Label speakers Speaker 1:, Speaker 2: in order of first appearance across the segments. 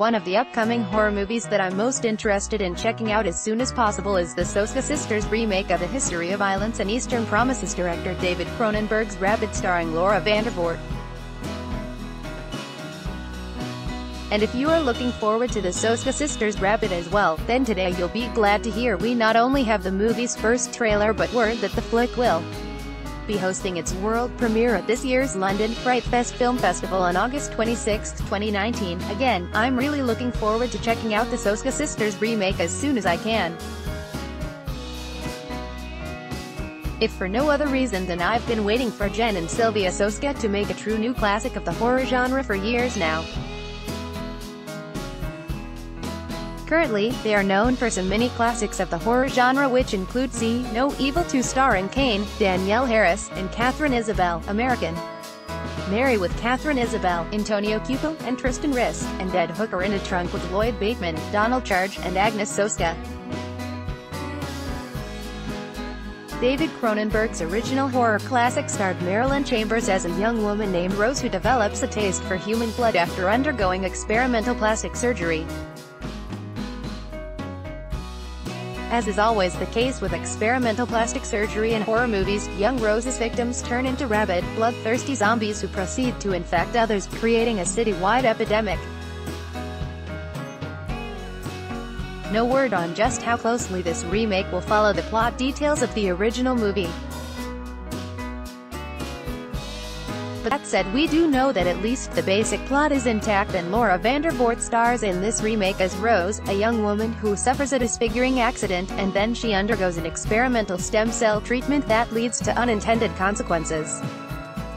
Speaker 1: One of the upcoming horror movies that I'm most interested in checking out as soon as possible is the Soska Sisters remake of the history of violence and Eastern Promises director David Cronenberg's Rabid, starring Laura Vandervoort. And if you are looking forward to the Soska Sisters Rabid as well, then today you'll be glad to hear we not only have the movie's first trailer but word that the flick will be hosting its world premiere at this year's London Fright Fest Film Festival on August 26, 2019. Again, I'm really looking forward to checking out the Soska Sisters remake as soon as I can. If for no other reason than I've been waiting for Jen and Sylvia Soska to make a true new classic of the horror genre for years now. Currently, they are known for some mini classics of the horror genre, which include See No Evil 2 starring Kane, Danielle Harris, and Catherine Isabelle, American Mary with Catherine Isabelle, Antonio Cupo, and Tristan Risk, and Dead Hooker in a Trunk with Lloyd Bateman, Donald Charge, and Agnes Soska. David Cronenberg's original horror classic starred Marilyn Chambers as a young woman named Rose who develops a taste for human blood after undergoing experimental plastic surgery. As is always the case with experimental plastic surgery in horror movies, young Rose's victims turn into rabid, bloodthirsty zombies who proceed to infect others, creating a citywide epidemic. No word on just how closely this remake will follow the plot details of the original movie. But that said, we do know that at least the basic plot is intact, and Laura Vandervoort stars in this remake as Rose, a young woman who suffers a disfiguring accident, and then she undergoes an experimental stem cell treatment that leads to unintended consequences.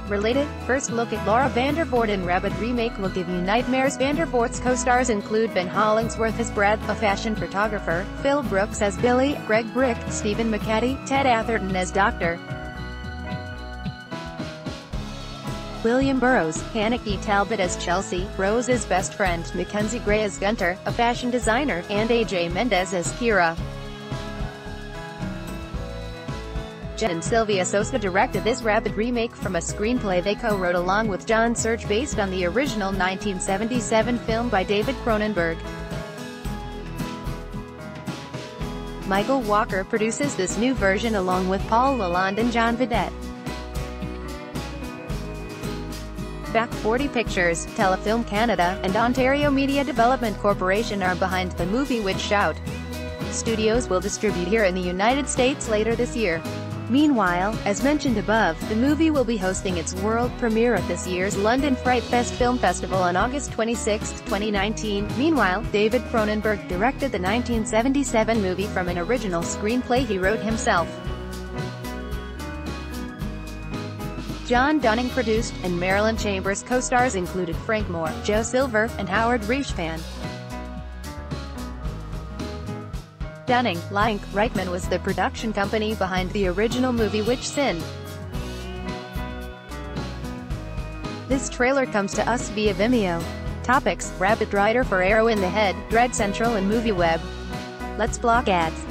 Speaker 1: Related, first look at Laura Vandervoort in Rabid Remake will give you nightmares. Vandervoort's co-stars include Ben Hollingsworth as Brad, a fashion photographer, Phil Brooks as Billy, Greg Brick, Stephen McCaddy, Ted Atherton as Dr. William Burroughs, Hannah E. Talbot as Chelsea, Rose's best friend, Mackenzie Gray as Gunter, a fashion designer, and A.J. Mendez as Kira. Jen and Sylvia Soska directed this Rabid remake from a screenplay they co-wrote along with John Serge based on the original 1977 film by David Cronenberg. Michael Walker produces this new version along with Paul Lalonde and John Vidette. Back 40 Pictures, Telefilm Canada, and Ontario Media Development Corporation are behind the movie, which Shout Studios will distribute here in the United States later this year. Meanwhile, as mentioned above, the movie will be hosting its world premiere at this year's London Fright Fest Film Festival on August 26, 2019. Meanwhile, David Cronenberg directed the 1977 movie from an original screenplay he wrote himself. John Dunning produced, and Marilyn Chambers co-stars included Frank Moore, Joe Silver, and Howard Reichman. Dunning, like Reichman, was the production company behind the original movie, which sinned. This trailer comes to us via Vimeo. Topics: Rabid writer for Arrow in the Head, Dread Central and MovieWeb. Let's block ads.